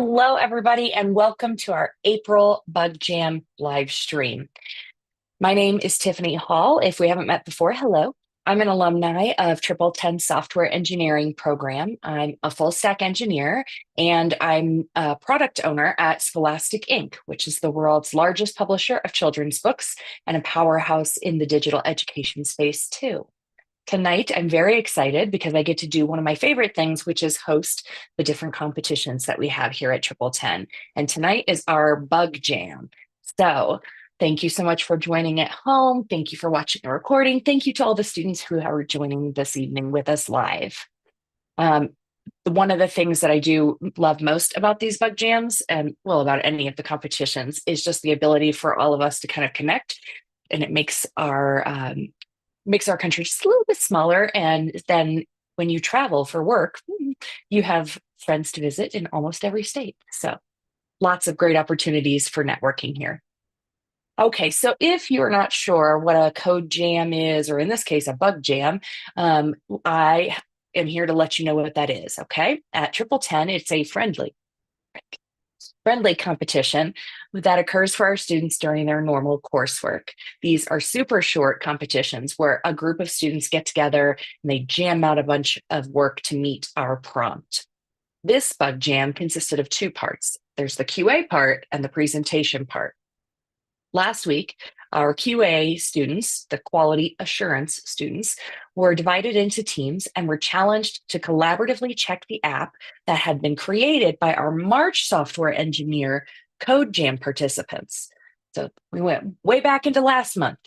Hello, everybody, and welcome to our April Bug Jam live stream. My name is Tiffany Hall. If we haven't met before, hello. I'm an alumni of TripleTen Software Engineering Program. I'm a full stack engineer, and I'm a product owner at Scholastic Inc., which is the world's largest publisher of children's books and a powerhouse in the digital education space, too. Tonight, I'm very excited because I get to do one of my favorite things, which is host the different competitions that we have here at TripleTen. And tonight is our Bug Jam. So thank you so much for joining at home. Thank you for watching the recording. Thank you to all the students who are joining this evening with us live. Um, One of the things that I do love most about these Bug Jams, and well, about any of the competitions, is just the ability for all of us to kind of connect. And it makes our country just a little bit smaller. And then when you travel for work, you have friends to visit in almost every state. So lots of great opportunities for networking here. Okay, so if you're not sure what a code jam is, or in this case, a bug jam, I am here to let you know what that is. Okay, at TripleTen, it's a friendly competition that occurs for our students during their normal coursework. These are super short competitions where a group of students get together and they jam out a bunch of work to meet our prompt. This bug jam consisted of two parts. There's the QA part and the presentation part. Last week, our QA students, the quality assurance students, were divided into teams and were challenged to collaboratively check the app that had been created by our March software engineer Code Jam participants. So we went way back into last month.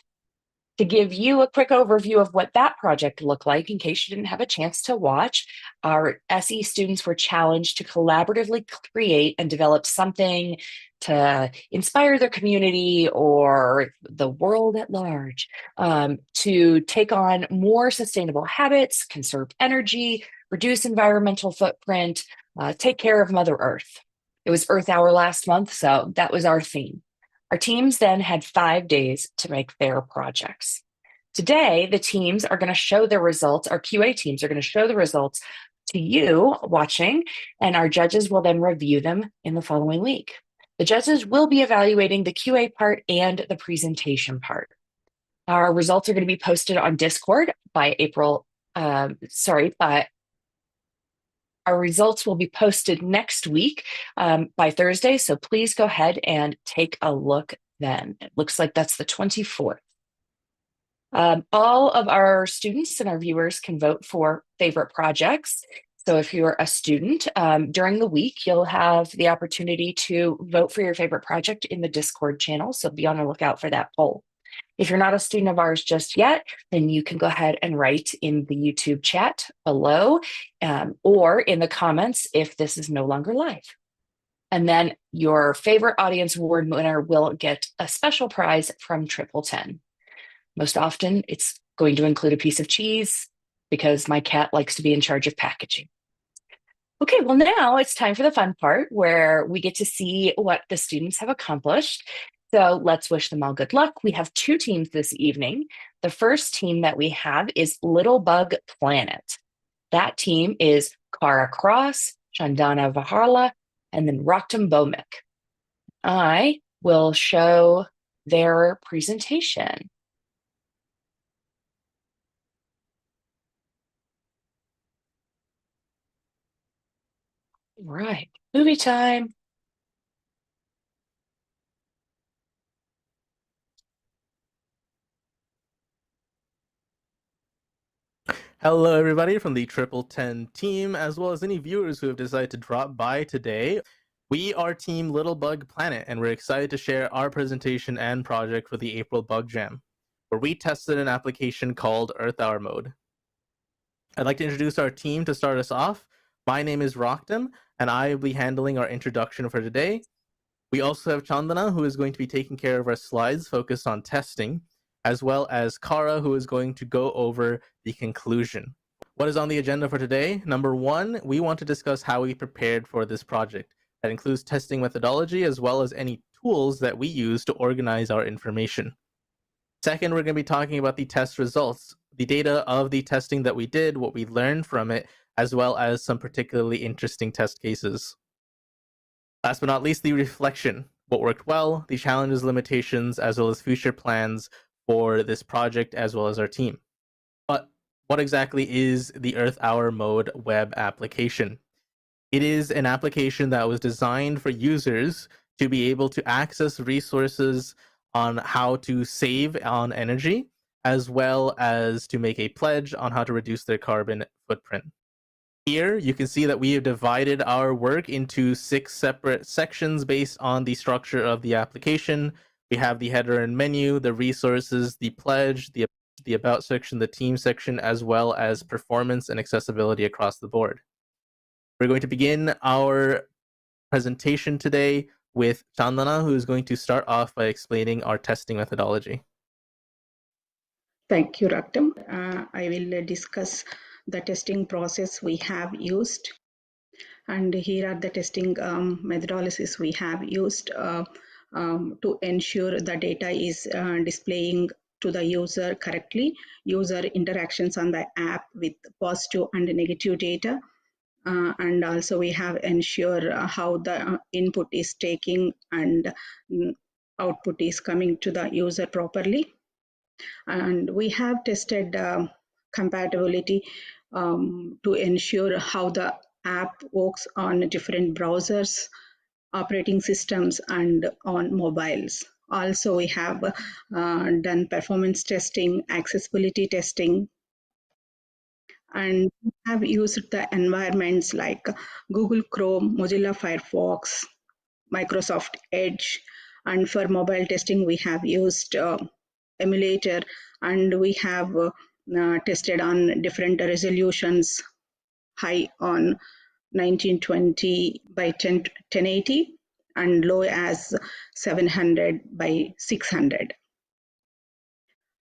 To give you a quick overview of what that project looked like, in case you didn't have a chance to watch, our SE students were challenged to collaboratively create and develop something to inspire their community or the world at large, to take on more sustainable habits, conserve energy, reduce environmental footprint, take care of Mother Earth. It was Earth Hour last month, so that was our theme. Our teams then had 5 days to make their projects. Today, the teams are going to show their results. Our QA teams are going to show the results to you watching, and our judges will then review them in the following week. The judges will be evaluating the QA part and the presentation part. Our results are going to be posted on Discord by our results will be posted next week by Thursday, so please go ahead and take a look then. It looks like that's the 24th. All of our students and our viewers can vote for favorite projects. So if you're a student, during the week, you'll have the opportunity to vote for your favorite project in the Discord channel, so be on the lookout for that poll. If you're not a student of ours just yet, then you can go ahead and write in the YouTube chat below, or in the comments if this is no longer live. And then your favorite audience award winner will get a special prize from TripleTen. Most often, it's going to include a piece of cheese because my cat likes to be in charge of packaging. Okay, well, now it's time for the fun part where we get to see what the students have accomplished. So let's wish them all good luck. We have 2 teams this evening. The first team that we have is Little Bug Planet. That team is Kara Cross, Chandana Vaharla, and then Raktam Bomik. I will show their presentation. All right, movie time. Hello, everybody from the TripleTen team, as well as any viewers who have decided to drop by today. We are Team Little Bug Planet, and we're excited to share our presentation and project for the April Bug Jam, where we tested an application called Earth Hour Mode. I'd like to introduce our team to start us off. My name is Rockton, and I will be handling our introduction for today. We also have Chandana, who is going to be taking care of our slides focused on testing, as well as Kara, who is going to go over the conclusion. What is on the agenda for today? Number 1, we want to discuss how we prepared for this project. That includes testing methodology, as well as any tools that we use to organize our information. Second, we're going to be talking about the test results, the data of the testing that we did, what we learned from it, as well as some particularly interesting test cases. Last but not least, the reflection. What worked well, the challenges, limitations, as well as future plans for this project as well as our team. But what exactly is the Earth Hour Mode web application? It is an application that was designed for users to be able to access resources on how to save on energy, as well as to make a pledge on how to reduce their carbon footprint. Here, you can see that we have divided our work into 6 separate sections based on the structure of the application. We have the header and menu, the resources, the pledge, the about section, the team section, as well as performance and accessibility across the board. We're going to begin our presentation today with Chandana, who is going to start off by explaining our testing methodology. Thank you, Raktam. I will discuss the testing process we have used. And here are the testing methodologies we have used to ensure the data is displaying to the user correctly, user interactions on the app with positive and negative data. And also we have ensure how the input is taking and output is coming to the user properly. And we have tested compatibility to ensure how the app works on different browsers, operating systems, and on mobiles. Also, we have done performance testing, accessibility testing, and we have used the environments like Google Chrome, Mozilla Firefox, Microsoft Edge, and for mobile testing, we have used emulator, and we have tested on different resolutions, high on 1920 by 1080 and low as 700 by 600.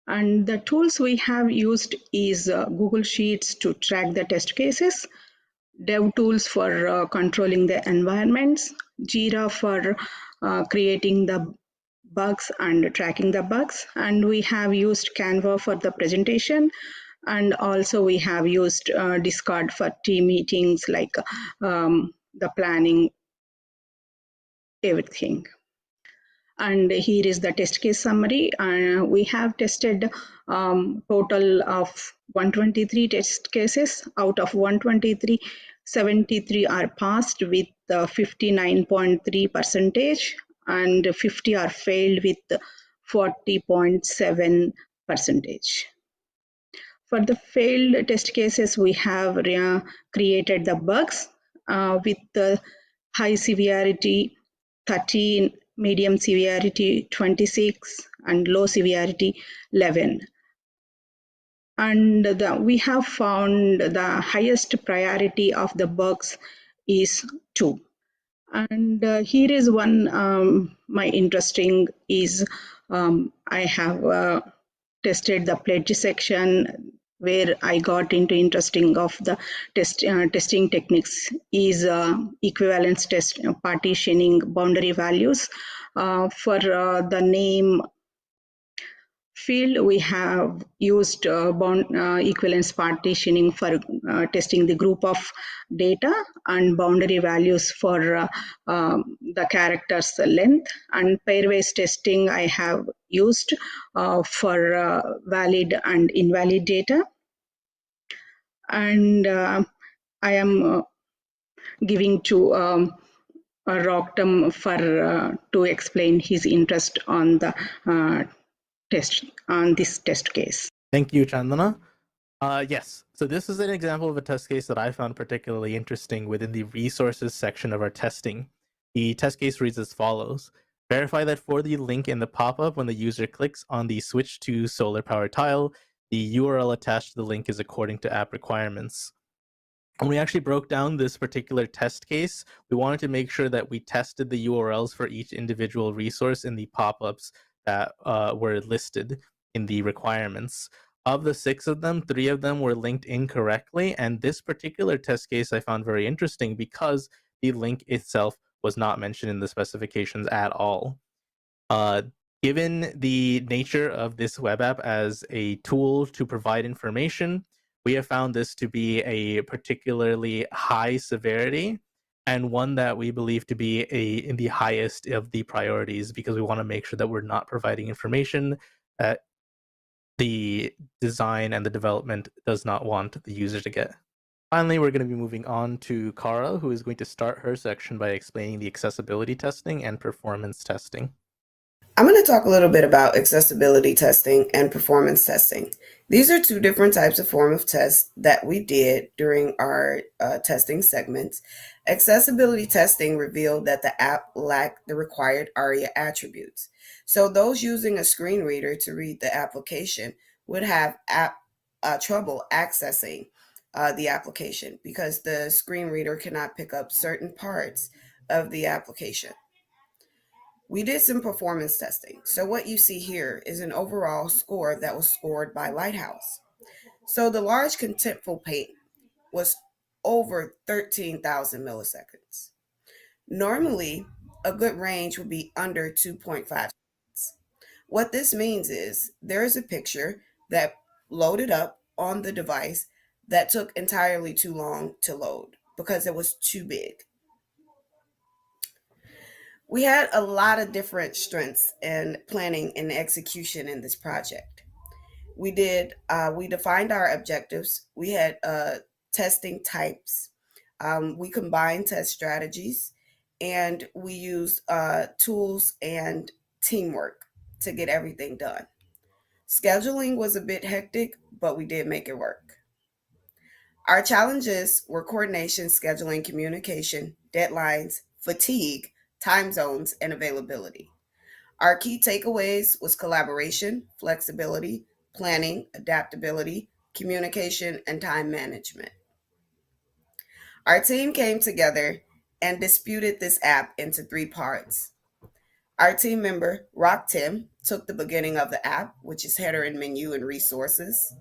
And the tools we have used is Google Sheets to track the test cases, dev tools for controlling the environments, Jira for creating the bugs and tracking the bugs, and we have used Canva for the presentation, and also we have used Discord for team meetings, like the planning, everything. And here is the test case summary. We have tested total of 123 test cases. Out of 123, 73 are passed with 59.3%, and 50 are failed with 40.7%. For the failed test cases, we have created the bugs with the high severity 13, medium severity 26, and low severity 11. And we have found the highest priority of the bugs is 2. And here is one my interesting is I have tested the pledge section, where I got into interesting of the testing techniques is equivalence test, partitioning, boundary values. For the name field, we have used equivalence partitioning for testing the group of data, and boundary values for the characters length, and pairwise testing I have used for valid and invalid data. And I am giving to Rocktam for to explain his interest on the test on this test case. Thank you, Chandana. Yes, so this is an example of a test case that I found particularly interesting within the resources section of our testing. The test case reads as follows. Verify that for the link in the pop-up when the user clicks on the switch to solar power tile, the URL attached to the link is according to app requirements. When we actually broke down this particular test case, we wanted to make sure that we tested the URLs for each individual resource in the pop-ups that were listed in the requirements. Of the 6 of them, 3 of them were linked incorrectly, and this particular test case I found very interesting because the link itself was not mentioned in the specifications at all. Given the nature of this web app as a tool to provide information, we have found this to be a particularly high severity and one that we believe to be in the highest of the priorities because we want to make sure that we're not providing information that the design and the development does not want the user to get. Finally, we're going to be moving on to Kara, who is going to start her section by explaining the accessibility testing and performance testing. I'm going to talk a little bit about accessibility testing and performance testing. These are two different types of form of tests that we did during our testing segments. Accessibility testing revealed that the app lacked the required ARIA attributes. So those using a screen reader to read the application would have trouble accessing the application because the screen reader cannot pick up certain parts of the application. We did some performance testing. So what you see here is an overall score that was scored by Lighthouse. So the large contentful paint was over 13,000 milliseconds. Normally, a good range would be under 2.5 seconds. What this means is there is a picture that loaded up on the device that took entirely too long to load because it was too big. We had a lot of different strengths in planning and execution in this project. We defined our objectives. We had testing types. We combined test strategies, and we used tools and teamwork to get everything done. Scheduling was a bit hectic, but we did make it work. Our challenges were coordination, scheduling, communication, deadlines, fatigue, time zones, and availability. Our key takeaways was collaboration, flexibility, planning, adaptability, communication, and time management. Our team came together and disputed this app into three parts. Our team member, Rock Tim, took the beginning of the app, which is header and menu and resources.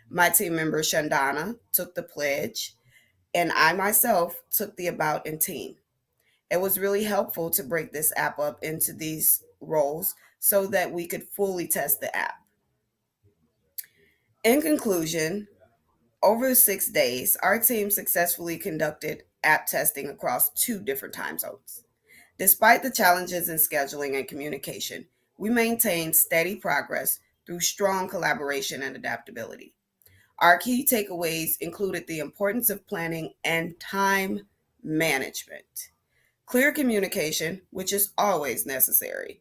My team member, Shandana, took the pledge, and I myself took the about and team. It was really helpful to break this app up into these roles so that we could fully test the app. In conclusion, over 6 days, our team successfully conducted app testing across two different time zones. Despite the challenges in scheduling and communication, we maintained steady progress through strong collaboration and adaptability. Our key takeaways included the importance of planning and time management, clear communication, which is always necessary.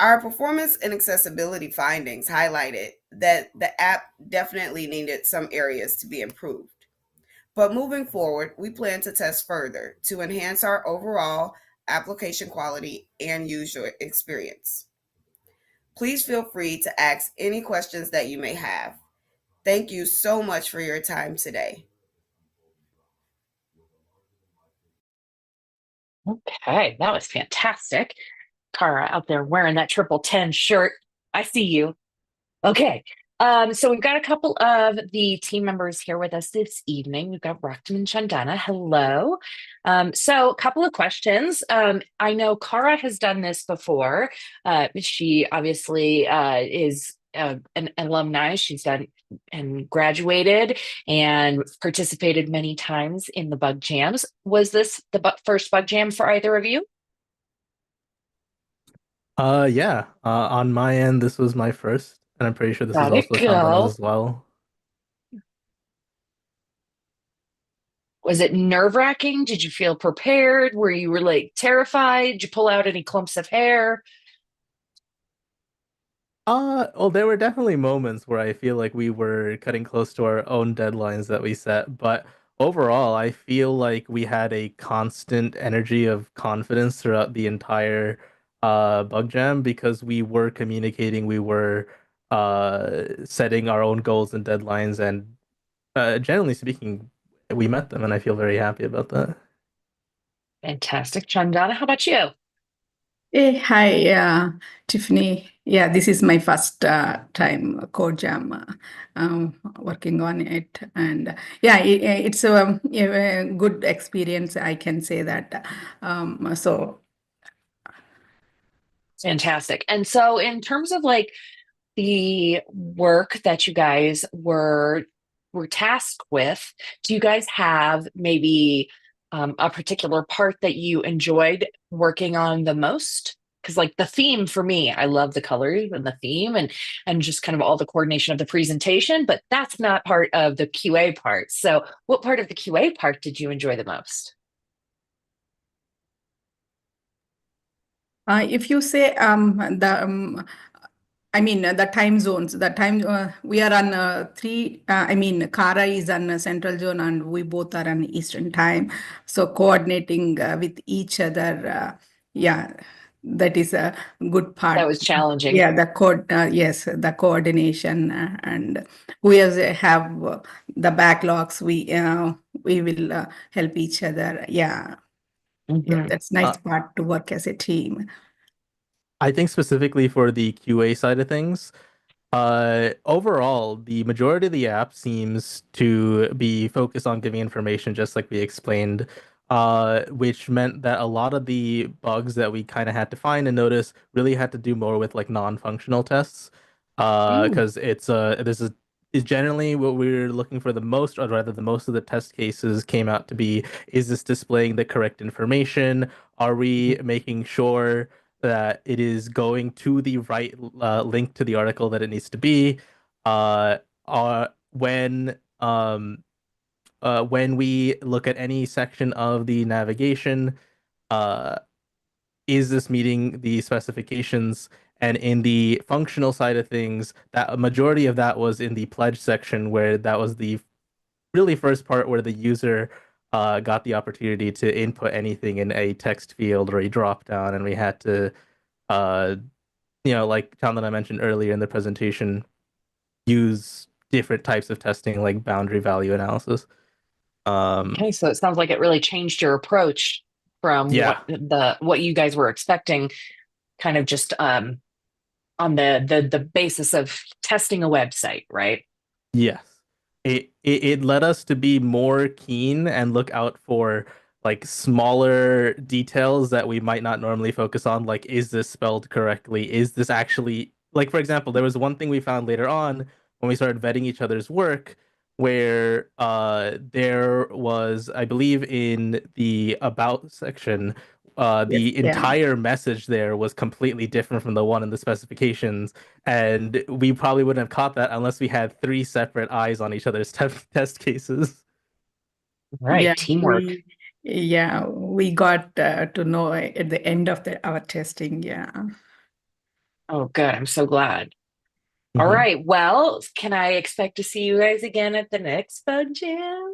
Our performance and accessibility findings highlighted that the app definitely needed some areas to be improved. But moving forward, we plan to test further to enhance our overall application quality and user experience. Please feel free to ask any questions that you may have. Thank you so much for your time today. Okay, that was fantastic. Kara out there wearing that TripleTen shirt. I see you. Okay. So we've got a couple of the team members here with us this evening. We've got Raktam and Chandana. Hello. So a couple of questions. I know Kara has done this before. She obviously is an alumni. She's done and graduated and participated many times in the bug jams. Was this the first bug jam for either of you? Yeah. On my end, this was my first, and I'm pretty sure this is Got it. also Shandana's Go. as well. Was it nerve-wracking? Did you feel prepared? Were you really terrified? Did you pull out any clumps of hair? Well, there were definitely moments where I feel like we were cutting close to our own deadlines that we set, but overall, I feel like we had a constant energy of confidence throughout the entire bug jam because we were communicating, we were setting our own goals and deadlines, and generally speaking, we met them, and I feel very happy about that. Fantastic. Chandana, how about you? Hey, hi, Tiffany. Yeah, this is my first time code jam working on it, and yeah, it's a good experience. I can say that. So Fantastic. And so in terms of like the work that you guys were tasked with, do you guys have maybe a particular part that you enjoyed working on the most? Because like the theme for me, I love the colors and the theme and just kind of all the coordination of the presentation, but that's not part of the QA part. So what part of the QA part did you enjoy the most? If you say the I mean, the time zones, the time we are on three, I mean, Kara is on central zone and we both are on Eastern time. So coordinating with each other, yeah, that is a good That part. was challenging. Yeah, the yes, the coordination and we also have the backlogs. We will help each other. Yeah, yeah, Mhm. that's nice part to work as a team. I think specifically for the QA side of things, overall, the majority of the app seems to be focused on giving information, just like we explained, which meant that a lot of the bugs that we kind of had to find and notice really had to do more with like non-functional tests, Mm, because this is generally what we're looking for the most, or rather, the most of the test cases came out to be: is this displaying the correct information? Are we making sure that it is going to the right link to the article that it needs to be. Uh, uh, when um, when we look at any section of the navigation, uh, is this meeting the specifications? And in the functional side of things, that a majority of that was in the pledge section, where that was the really first part where the user got the opportunity to input anything in a text field or a drop down, and we had to uh, like Tom that I mentioned earlier in the presentation, use different types of testing like boundary value analysis. Um, okay, so it sounds like it really changed your approach from yeah, what you guys were expecting, kind of just on the basis of testing a website, right? yes. It led us to be more keen and look out for like smaller details that we might not normally focus on, like is this spelled correctly? Is this actually, like, for example, there was one thing we found later on when we started vetting each other's work, where there was, I believe, in the about section, Yes, the yeah. entire message there was completely different from the one in the specifications, and we probably wouldn't have caught that unless we had three separate eyes on each other's test cases. Yeah, Right, teamwork. we got to know at the end of our testing. Yeah. Oh, good. I'm so glad. All Mhm. right. Well, can I expect to see you guys again at the next Bud Jam?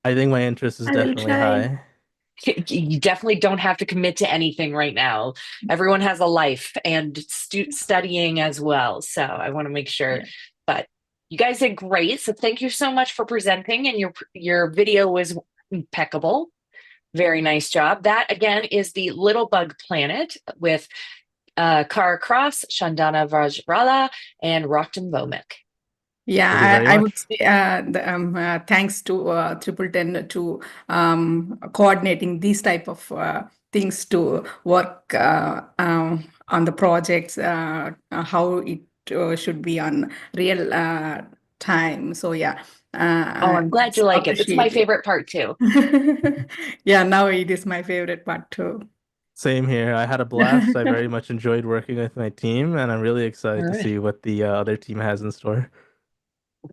I think my interest is I will definitely try. high. You definitely don't have to commit to anything right now. Everyone has a life and studying as well. So I want to make sure. Yeah. But you guys did great. So thank you so much for presenting, and your video was impeccable. Very nice job. That again is the Little Bug Planet with Kara Cross, Shandana Vajrala, and Rockton Vomik. Thank you Yeah, very I would much. say thanks to TripleTen to coordinating these type of things to work on the projects, how it should be on real time. So yeah, Oh, I'm glad it's you like it. It's my appreciated. favorite part too. Yeah, now it is my favorite part too. Same here. I had a blast. I very much enjoyed working with my team, and I'm really All excited to right. see what the other team has in store.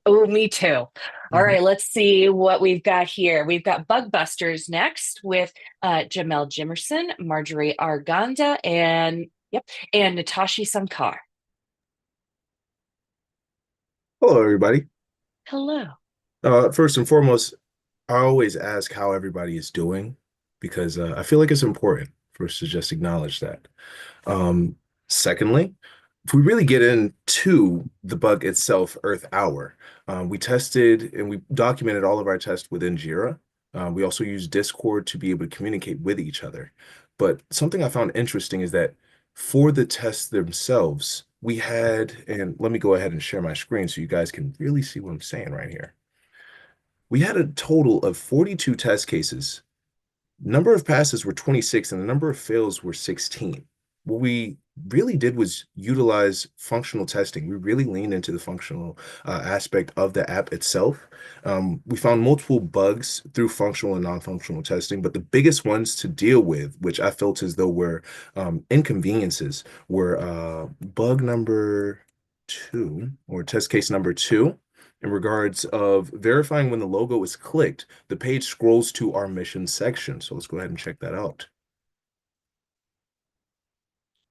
Oh, me too. All Mhm. right, let's see what we've got here. We've got Bug Busters next with Jamel Jimerson, Marjorie Arganda, and yep, and Natashi Sankar. Hello, everybody. Hello. First and foremost, I always ask how everybody is doing because I feel like it's important for us to just acknowledge that. Um, Secondly, if we really get into the bug itself, Earth Hour, we tested and we documented all of our tests within Jira. We also used Discord to be able to communicate with each other. But something I found interesting is that for the tests themselves, we had, and let me go ahead and share my screen so you guys can really see what I'm saying right here. We had a total of 42 test cases. Number of passes were 26 and the number of fails were 16. What we really did was utilize functional testing. We really leaned into the functional aspect of the app itself. We found multiple bugs through functional and non-functional testing, but the biggest ones to deal with, which I felt as though were inconveniences, were bug number 2 or test case number 2 in regards of verifying when the logo is clicked, the page scrolls to our mission section. So let's go ahead and check that out.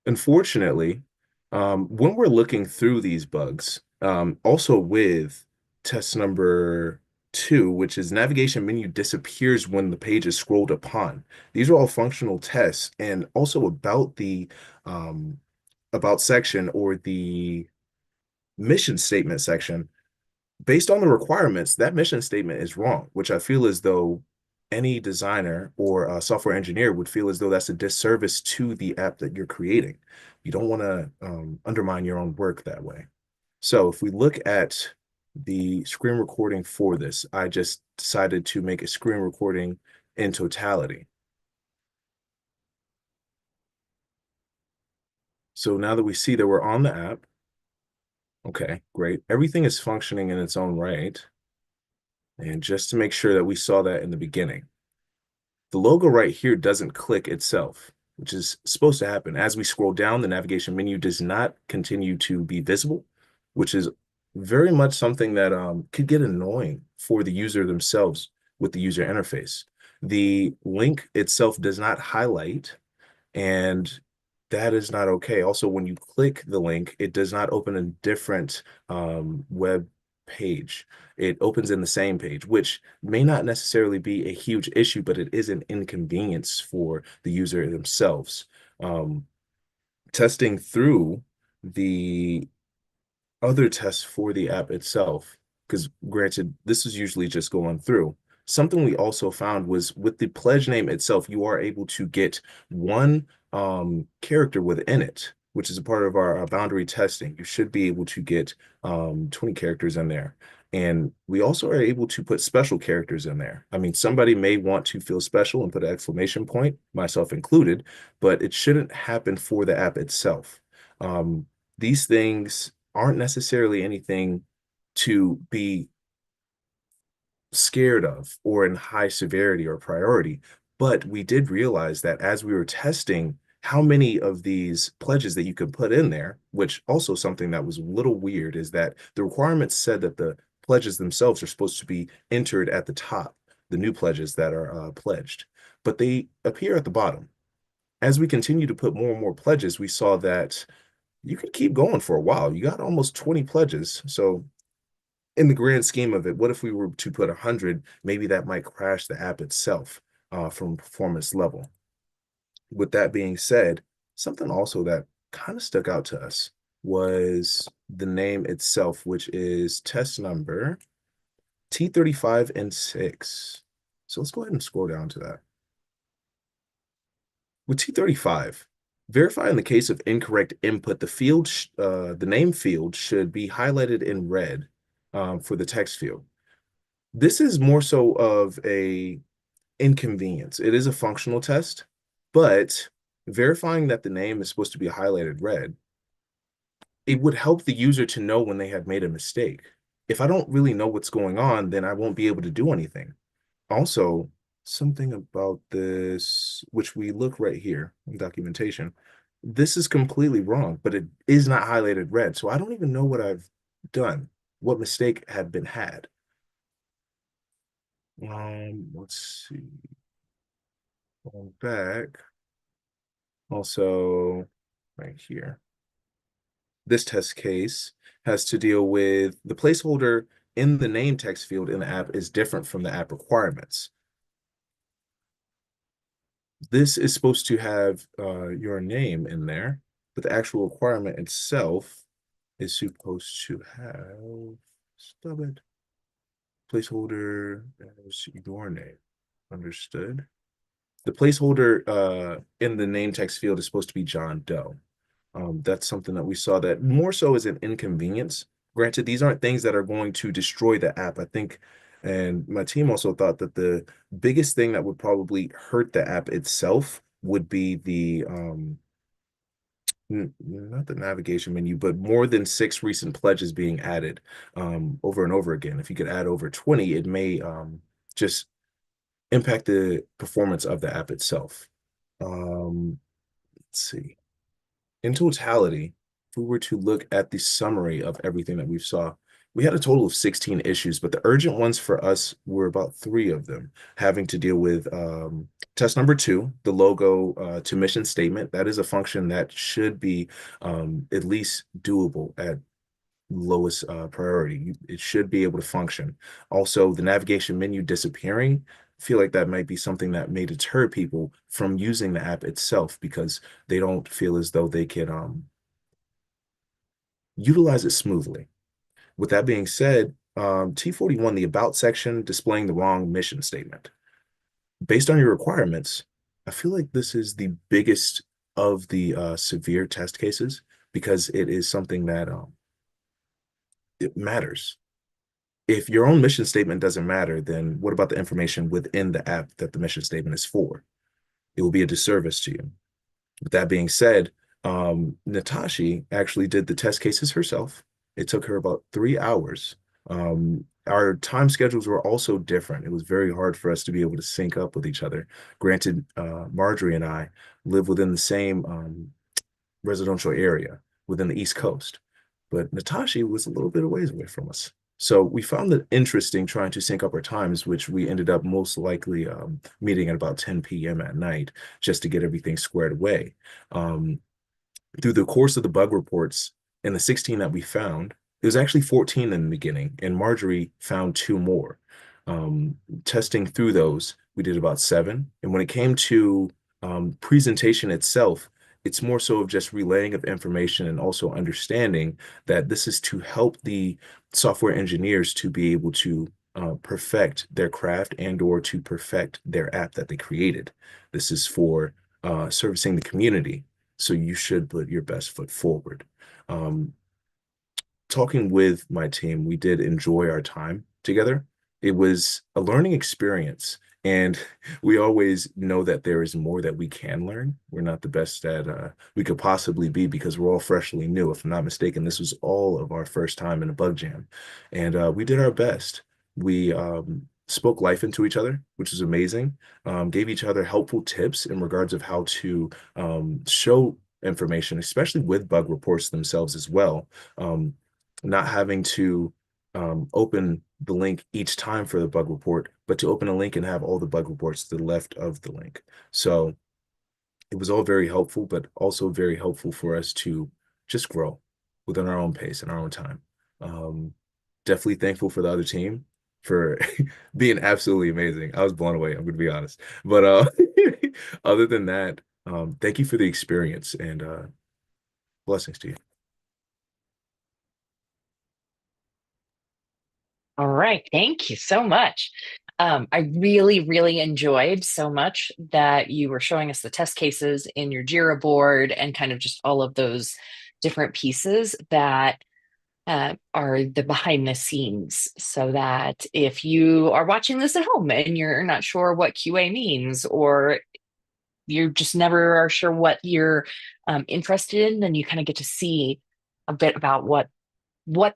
Unfortunately, when we're looking through these bugs, also with test number 2, which is navigation menu disappears when the page is scrolled upon. These are all functional tests, and also about the about section or the mission statement section. Based on the requirements, that mission statement is wrong, which I feel as though any designer or a software engineer would feel as though that's a disservice to the app that you're creating. You don't want to undermine your own work that way. So if we look at the screen recording for this, I just decided to make a screen recording in totality. So now that we see that we're on the app, okay, great. Everything is functioning in its own right. And just to make sure that we saw that in the beginning, the logo right here doesn't click itself, which is supposed to happen. As we scroll down, the navigation menu does not continue to be visible, which is very much something that could get annoying for the user themselves with the user interface. The link itself does not highlight, and that is not okay. Also, when you click the link, it does not open a different web page. It opens in the same page, which may not necessarily be a huge issue, but it is an inconvenience for the user themselves. Testing through the other tests for the app itself, because granted, this is usually just going through. Something we also found was with the pledge name itself, you are able to get one character within it, which is a part of our boundary testing. You should be able to get 20 characters in there. And we also are able to put special characters in there. I mean, somebody may want to feel special and put an exclamation point, myself included, but it shouldn't happen for the app itself. These things aren't necessarily anything to be scared of or in high severity or priority. But we did realize that as we were testing how many of these pledges that you could put in there, which also something that was a little weird is that the requirements said that the pledges themselves are supposed to be entered at the top, the new pledges that are pledged, but they appear at the bottom. As we continue to put more and more pledges, we saw that you could keep going for a while. You got almost 20 pledges. So in the grand scheme of it, what if we were to put 100? Maybe that might crash the app itself from performance level. With that being said, something also that kind of stuck out to us was the name itself, which is test number T35 and 6. So let's go ahead and scroll down to that. With T35, verify in the case of incorrect input, the name field should be highlighted in red for the text field. This is more so of a inconvenience. It is a functional test, but verifying that the name is supposed to be highlighted red, it would help the user to know when they have made a mistake. If I don't really know what's going on, then I won't be able to do anything. Also, something about this, which we look right here in documentation, this is completely wrong, but it is not highlighted red. So I don't even know what I've done, what mistake had been had. Let's see. Going back. Also, right here. This test case has to deal with the placeholder in the name text field in the app is different from the app requirements. This is supposed to have your name in there, but the actual requirement itself is supposed to have, stop it, placeholder as your name. Understood. The placeholder in the name text field is supposed to be John Doe. That's something that we saw that more so as an inconvenience. Granted, these aren't things that are going to destroy the app. I think, and my team also thought that the biggest thing that would probably hurt the app itself would be the not the navigation menu, but more than 6 recent pledges being added over and over again. If you could add over 20, it may just impact the performance of the app itself. Let's see. In totality, if we were to look at the summary of everything that we saw, we had a total of 16 issues, but the urgent ones for us were about 3 of them, having to deal with test number 2, the logo to mission statement. That is a function that should be at least doable at lowest priority. It should be able to function. Also, the navigation menu disappearing, I feel like that might be something that may deter people from using the app itself because they don't feel as though they can utilize it smoothly. With that being said, T41, the about section displaying the wrong mission statement. Based on your requirements, I feel like this is the biggest of the severe test cases because it is something that it matters. If your own mission statement doesn't matter, then what about the information within the app that the mission statement is for? It will be a disservice to you. With that being said, Natashi actually did the test cases herself. It took her about 3 hours. Our time schedules were also different. It was very hard for us to be able to sync up with each other. Granted, Marjorie and I live within the same residential area within the East Coast, but Natashi was a little bit of ways away from us. So we found it interesting trying to sync up our times, which we ended up most likely meeting at about 10 p.m. at night just to get everything squared away. Through the course of the bug reports and the 16 that we found, it was actually 14 in the beginning, and Marjorie found 2 more. Testing through those, we did about 7. And when it came to presentation itself, it's more so of just relaying of information and also understanding that this is to help the software engineers to be able to perfect their craft and or to perfect their app that they created. This is for servicing the community. So you should put your best foot forward. Talking with my team, we did enjoy our time together. It was a learning experience, and we always know that there is more that we can learn. We're not the best that we could possibly be because we're all freshly new. If I'm not mistaken, this was all of our first time in a bug jam, and we did our best. We spoke life into each other, which is amazing. Gave each other helpful tips in regards of how to show information, especially with bug reports themselves as well. Not having to open the link each time for the bug report, but to open a link and have all the bug reports to the left of the link. So it was all very helpful, but also very helpful for us to just grow within our own pace and our own time. Definitely thankful for the other team for being absolutely amazing. I was blown away, I'm going to be honest. But other than that, thank you for the experience and blessings to you. All right, thank you so much. I really, really enjoyed so much that you were showing us the test cases in your Jira board and kind of just all of those different pieces that are the behind the scenes, so that if you are watching this at home and you're not sure what QA means, or you just never are sure what you're interested in, then you kind of get to see a bit about what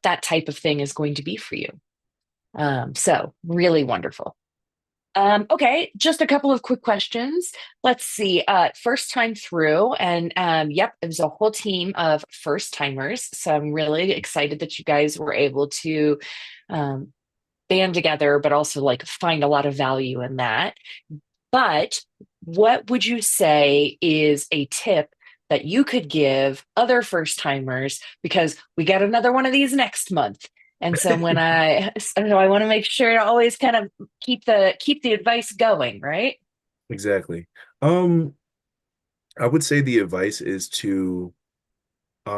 that type of thing is going to be for you. So really wonderful. Okay, just a couple of quick questions. Let's see. First time through, and yep, it was a whole team of first timers. So I'm really excited that you guys were able to um, band together, but also like find a lot of value in that. But what would you say is a tip that you could give other first timers? Because we got another one of these next month. And so I want to make sure to always kind of keep the advice going, right? Exactly. I would say the advice is to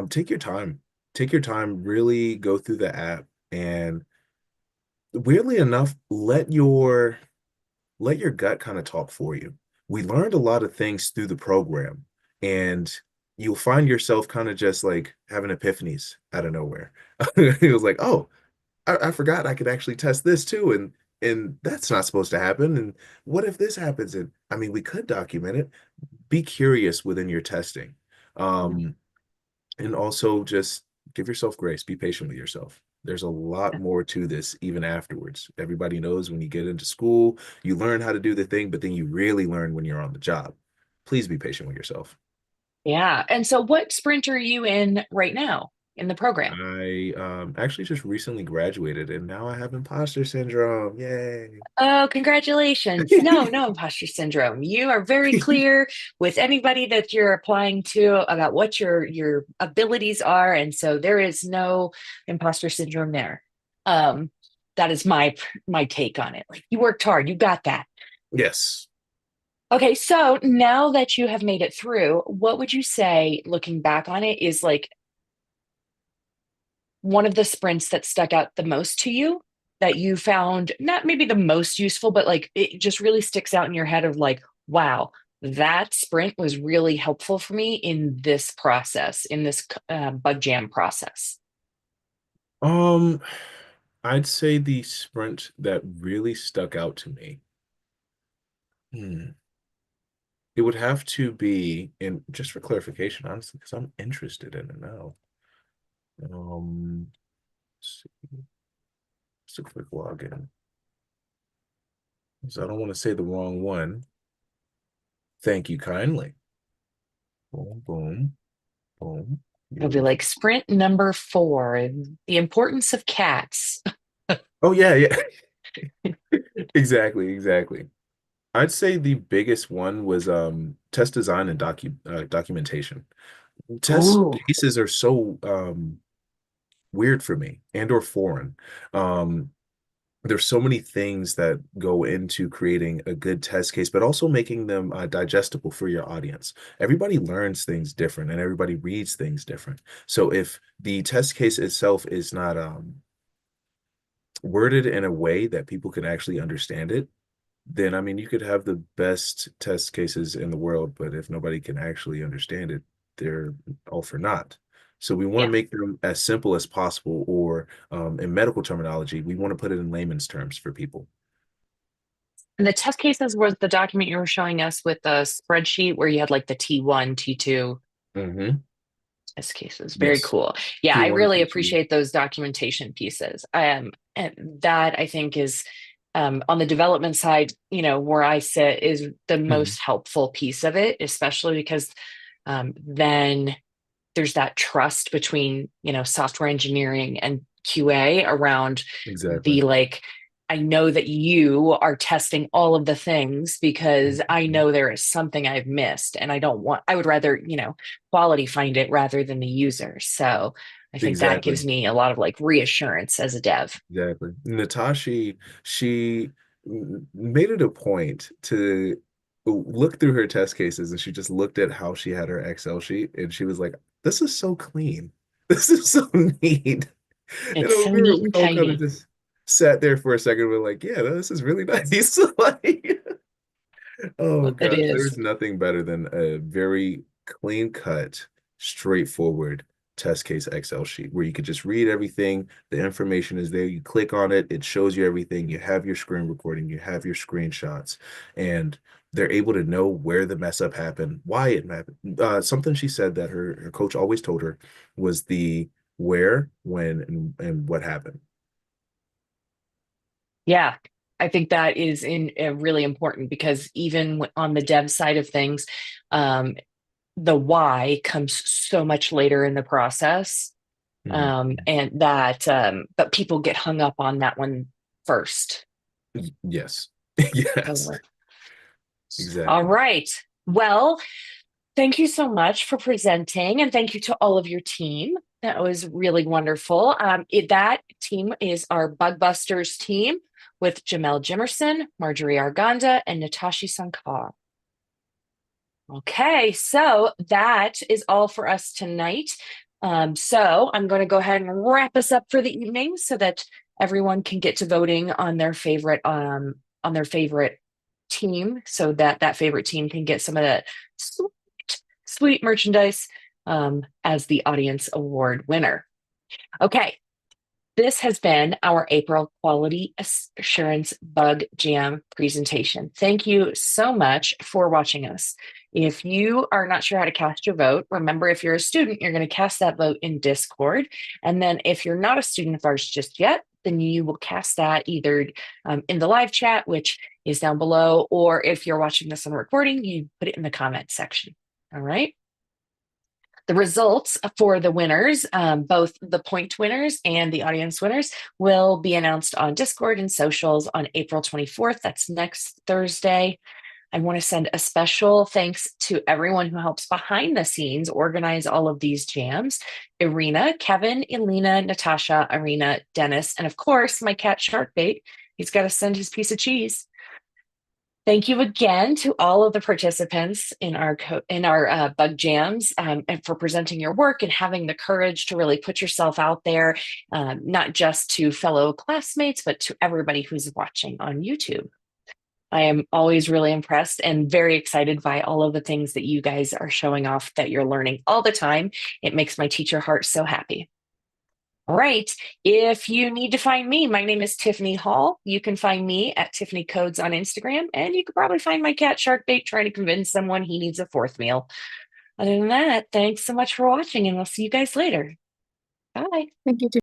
take your time. Take your time, really go through the app and weirdly enough, let your gut kind of talk for you. We learned a lot of things through the program, and you'll find yourself kind of just like having epiphanies out of nowhere. It was like, oh, I forgot I could actually test this too, and that's not supposed to happen. And what if this happens? And I mean, we could document it. Be curious within your testing. Mm. And also just give yourself grace, be patient with yourself. There's a lot more to this even afterwards. Everybody knows when you get into school, you learn how to do the thing, but then you really learn when you're on the job. Please be patient with yourself. Yeah. And so what sprint are you in right now in the program? I actually just recently graduated and now I have imposter syndrome. Yay. Oh, congratulations. No, no imposter syndrome. You are very clear with anybody that you're applying to about what your abilities are. And so there is no imposter syndrome there. Um, that is my take on it. Like you worked hard, you got that. Yes. Okay, so now that you have made it through, what would you say, looking back on it, is like one of the sprints that stuck out the most to you that you found not maybe the most useful, but like it just really sticks out in your head of like, wow, that sprint was really helpful for me in this process, in this bug jam process. Um, I'd say the sprint that really stuck out to me. Hmm. It would have to be, and just for clarification, honestly, because I'm interested in it now. Let's see. Just a quick login. So I don't want to say the wrong one. Thank you kindly. Boom, boom, boom. It'll be like sprint number 4, the importance of cats. Oh yeah, yeah. Exactly, exactly. I'd say the biggest one was test design and documentation. Test Ooh, cases are so weird for me and or foreign. Um, there's so many things that go into creating a good test case, but also making them digestible for your audience. Everybody learns things different and everybody reads things different. So if the test case itself is not worded in a way that people can actually understand it, then I mean, you could have the best test cases in the world, but if nobody can actually understand it, they're all for naught. So we want to yeah. make them as simple as possible, or in medical terminology, we want to put it in layman's terms for people. And the test cases was the document you were showing us with the spreadsheet where you had like the T1, T2 Hmm. test cases. Very Yes. cool. Yeah, I T1, really T2. appreciate those documentation pieces. And that I think is on the development side, where I sit is the Mhm. most helpful piece of it, especially because then there's that trust between, software engineering and QA around Exactly. the like, I know that you are testing all of the things because I Mhm. know there is something I've missed and I would rather, quality find it rather than the user. So I think that Exactly. gives me a lot of like reassurance as a dev. Exactly. Natasha, she made it a point to look through her test cases and she just looked at how she had her Excel sheet and she was like, this is so clean. This is so neat. And It's so we neat and all kind of tidy. just sat there for a second. We're like, yeah, no, this is really nice. Like, oh It gosh, is. there's nothing better than a very clean cut, straightforward test case Excel sheet where you could just read everything. The information is there. You click on it, it shows you everything. You have your screen recording, you have your screenshots, and they're able to know where the mess up happened, why it happened. Something she said that her coach always told her was the where, when, and what happened. Yeah, I think that is really important because even on the dev side of things, um, the why comes so much later in the process, Mhm. and but people get hung up on that one first. Yes. Yes, Totally. All exactly. right. Well, thank you so much for presenting, and thank you to all of your team. That was really wonderful. That team is our Bug Busters team with Jamel Jimerson, Marjorie Arganda, and Natashi Sankar. Okay, so that is all for us tonight. So I'm going to go ahead and wrap us up for the evening so that everyone can get to voting on their favorite team, so that that favorite team can get some of that sweet, sweet merchandise as the audience award winner. Okay, This has been our April Quality Assurance Bug Jam presentation. Thank you so much for watching us. If you are not sure how to cast your vote, remember if you're a student, you're going to cast that vote in Discord. And then if you're not a student of ours just yet, then you will cast that either in the live chat, which is down below, or if you're watching this on recording, you put it in the comment section. All right. The results for the winners, both the point winners and the audience winners, will be announced on Discord and socials on April 24th. That's next Thursday. I want to send a special thanks to everyone who helps behind the scenes organize all of these jams. Irina, Kevin, Elena, Natasha, Irina, Dennis, and of course, my cat Sharkbait. He's got to send his piece of cheese. Thank you again to all of the participants in our bug jams and for presenting your work and having the courage to really put yourself out there, not just to fellow classmates, but to everybody who's watching on YouTube. I am always really impressed and very excited by all of the things that you guys are showing off that you're learning all the time. It makes my teacher heart so happy. All right. If you need to find me, my name is Tiffany Hall. You can find me at Tiffany Codes on Instagram, and you could probably find my cat Sharkbait trying to convince someone he needs a fourth meal. Other than that, thanks so much for watching, and we'll see you guys later. Bye. Thank you.